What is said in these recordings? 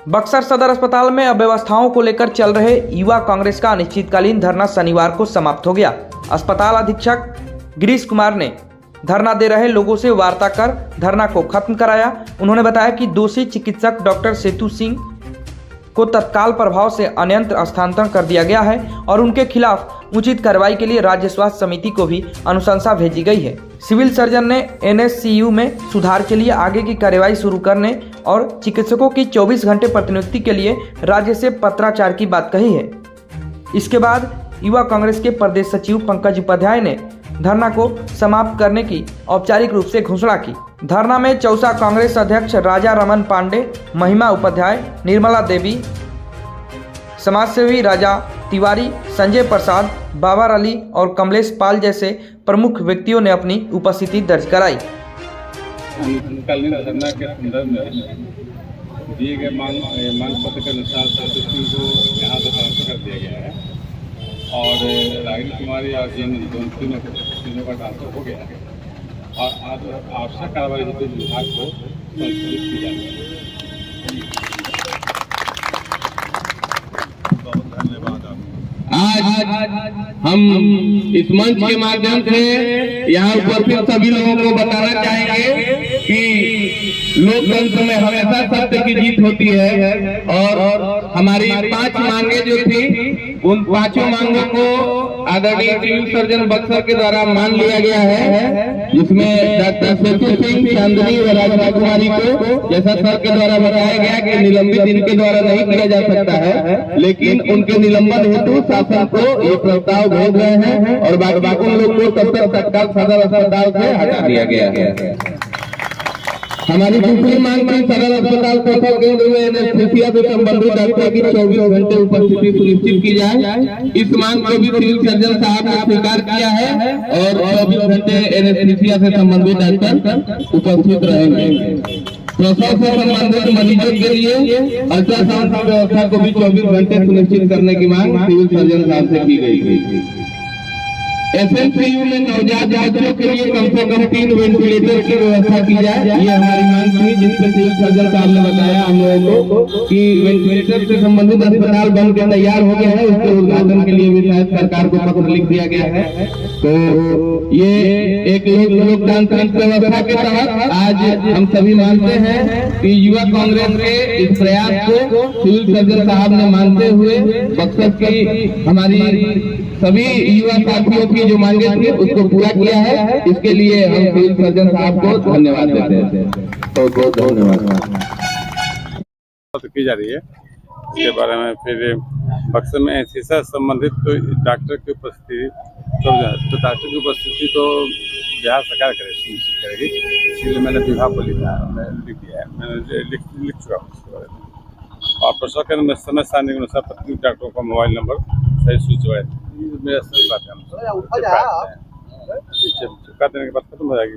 बक्सर सदर अस्पताल में अव्यवस्थाओं को लेकर चल रहे युवा कांग्रेस का अनिश्चितकालीन धरना शनिवार को समाप्त हो गया। अस्पताल अधीक्षक गिरीश कुमार ने धरना दे रहे लोगों से वार्ता कर धरना को खत्म कराया। उन्होंने बताया कि दोषी चिकित्सक डॉक्टर सेतु सिंह को तत्काल प्रभाव से अन्यत्र स्थानांतरण कर दिया गया है और उनके खिलाफ उचित कार्रवाई के लिए राज्य स्वास्थ्य समिति को भी अनुशंसा भेजी गई है। सिविल सर्जन ने एनएससीयू में सुधार के लिए आगे की कार्रवाई शुरू करने और चिकित्सकों की 24 घंटे प्रतिनियुक्ति के लिए राज्य से पत्राचार की बात कही है। इसके बाद युवा कांग्रेस के प्रदेश सचिव पंकज उपाध्याय ने धरना को समाप्त करने की औपचारिक रूप से घोषणा की। धरना में चौसा कांग्रेस अध्यक्ष राजा रमन पांडे, महिमा उपाध्याय, निर्मला देवी, समाजसेवी राजा तिवारी, संजय प्रसाद, बाबर अली और कमलेश पाल जैसे प्रमुख व्यक्तियों ने अपनी उपस्थिति दर्ज कराई। धरना के संदर्भ में दिए गए मांग पत्र के अनुसार सेतु सिंह को यहाँ से ट्रांसफर कर दिया गया है और रागिनी कुमारी और तीनों का ट्रांसफर हो गया है और आज आवश्यक कार्रवाई हेतु विभाग को संशोधित की जाती है। बहुत धन्यवाद। आज हम इस मंच के माध्यम से यहाँ उपस्थित सभी लोगों को बताना चाहेंगे कि लोकतंत्र में हमेशा सत्य की जीत होती है और हमारी 5 मांगे जो थी उन 5 मांगों को आदरणीय सिविल सर्जन बक्सर के द्वारा मान लिया गया है, जिसमें डॉक्टर सेतु सिंह, चांदनी व रागिनी कुमारी को जैसा सर के द्वारा बताया गया कि निलंबित इनके द्वारा नहीं किया जा सकता है, लेकिन उनके निलंबन हेतु शासन को ये प्रस्ताव भेज रहे हैं और बाकी उन लोग को तब तक तत्काल सदर अस्पताल से हटा दिया गया है। हमारी दूसरी मांग में सदर अस्पताल कोटा केंद्र में एनेस्थीसिया से संबंधित डॉक्टर की 24 घंटे उपस्थिति सुनिश्चित की जाए। इस मांग को भी सिविल सर्जन साहब ने स्वीकार किया है और 24 घंटे एनेस्थीसिया से संबंधित डॉक्टर उपस्थित रहेंगे। प्रसव से संबंधित मरीजों के लिए अल्ट्रासाउंड की व्यवस्था को भी 24 घंटे सुनिश्चित करने की मांग सिविल सर्जन साहब से की गई। एसएनसीयू में नवजात बच्चों के लिए कम से कम 3 वेंटिलेटर की व्यवस्था की जाए। ये हमारी मांग थी, जिसपे सिविल सर्जन साहब ने बताया हम लोगों को कि वेंटिलेटर से संबंधित अस्पताल बन के तैयार हो गया है, उसके उद्घाटन के लिए भी शायद सरकार को पत्र लिख दिया गया है। तो ये एक लोकतांत्रिक व्यवस्था के तहत आज हम सभी मानते हैं कि युवा कांग्रेस के इस प्रयास को सिविल सर्जन साहब ने मानते हुए बक्सर की हमारी सभी युवा साथियों की जो मांगे थी उसको पूरा किया है। इसके लिए हम सिविल सर्जन साहब को धन्यवाद देते हैं। तो बहुत धन्यवाद की जा रही है। इसके बारे में फिर बक्सर में एनेस्थीसिया संबंधित तो डॉक्टर की उपस्थिति तो बिहार सरकार सुनिश्चित करेगी। इसलिए मैंने विभाग को लिख दिया है, मैंने लिख चुका हूँ इसके बारे में। और प्रशासन में समय सारणी के अनुसार प्रत्येक डॉक्टरों का मोबाइल नंबर सही सूची है। मेरा सही बात है, हम चुका देने के बाद खत्म हो जाएगी।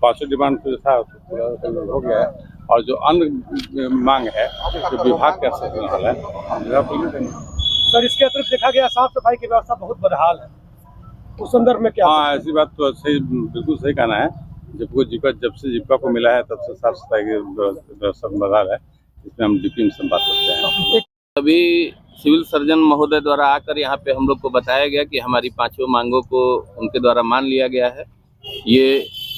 5 डिमांड जो था पूरा हो गया है और जो अन्य मांग है जो विभाग के स्तर पर है हम विभाग को देंगे। सर, इसके अतिरिक्त देखा गया साफ सफाई की व्यवस्था बहुत बदहाल है, उस संदर्भ में क्या? हाँ, ऐसी बात तो सही, बिल्कुल सही कहना है। जब से जीविका को मिला है तब से साफ सफाई की व्यवस्था बदहाल है। इसमें हम डीपी में बात करते हैं। अभी सिविल सर्जन महोदय द्वारा आकर यहाँ पे हम लोग को बताया गया कि हमारी 5 मांगों को उनके द्वारा मान लिया गया है। ये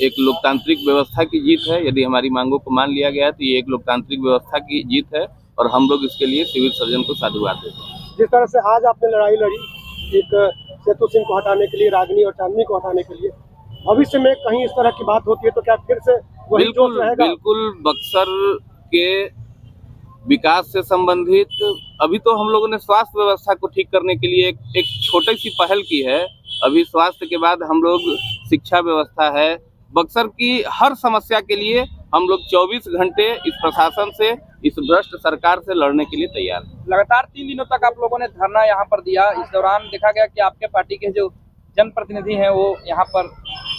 एक लोकतांत्रिक व्यवस्था की जीत है। यदि हमारी मांगों को मान लिया गया है तो ये एक लोकतांत्रिक व्यवस्था की जीत है और हम लोग इसके लिए सिविल सर्जन को साधुवाद देते हैं। जिस तरह से आज आपने लड़ाई लड़ी एक सेतु सिंह को हटाने के लिए, रागिनी और चांदनी को हटाने के लिए, भविष्य में कहीं इस तरह की बात होती है तो क्या फिर से वही जोश रहेगा? बिल्कुल बक्सर के विकास से संबंधित अभी तो हम लोगों ने स्वास्थ्य व्यवस्था को ठीक करने के लिए एक छोटी सी पहल की है। अभी स्वास्थ्य के बाद हम लोग शिक्षा व्यवस्था है। बक्सर की हर समस्या के लिए हम लोग 24 घंटे इस प्रशासन से, इस भ्रष्ट सरकार से लड़ने के लिए तैयार हैं। लगातार 3 दिनों तक आप लोगों ने धरना यहाँ पर दिया। इस दौरान देखा गया कि आपके पार्टी के जो जनप्रतिनिधि हैं वो यहाँ पर,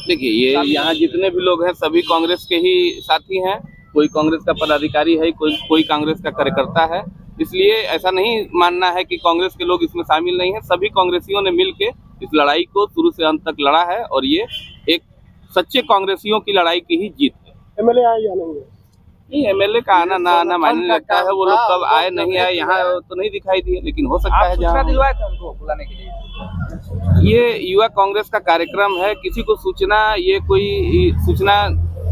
देखिए ये यहाँ जितने भी लोग हैं सभी कांग्रेस के ही साथी हैं। कोई कांग्रेस का पदाधिकारी है, कोई कांग्रेस का कार्यकर्ता है। इसलिए ऐसा नहीं मानना है कि कांग्रेस के लोग इसमें शामिल नहीं है। सभी कांग्रेसियों ने मिलकर इस लड़ाई को शुरू से अंत तक लड़ा है और ये एक सच्चे कांग्रेसियों की लड़ाई की ही जीत है। एमएलए आए या नहीं? नहीं, एमएलए का आना ना आना मायने लगता है। वो लोग कब आए नहीं आए यहाँ तो नहीं दिखाई दिए, लेकिन हो सकता है सूचना जहाँ दिलवाए थे उनको बुलाने के लिए। ये युवा कांग्रेस का कार्यक्रम है, किसी को सूचना, ये कोई सूचना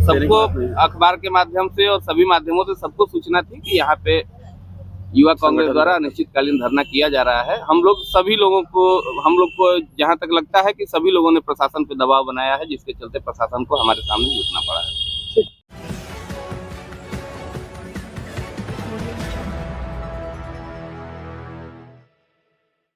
सबको अखबार के माध्यम से और सभी माध्यमों से सबको सूचना थी कि यहाँ पे युवा कांग्रेस द्वारा अनिश्चितकालीन धरना किया जा रहा है। हम लोग को जहाँ तक लगता है कि सभी लोगों ने प्रशासन पे दबाव बनाया है, जिसके चलते प्रशासन को हमारे सामने झुकना पड़ा है।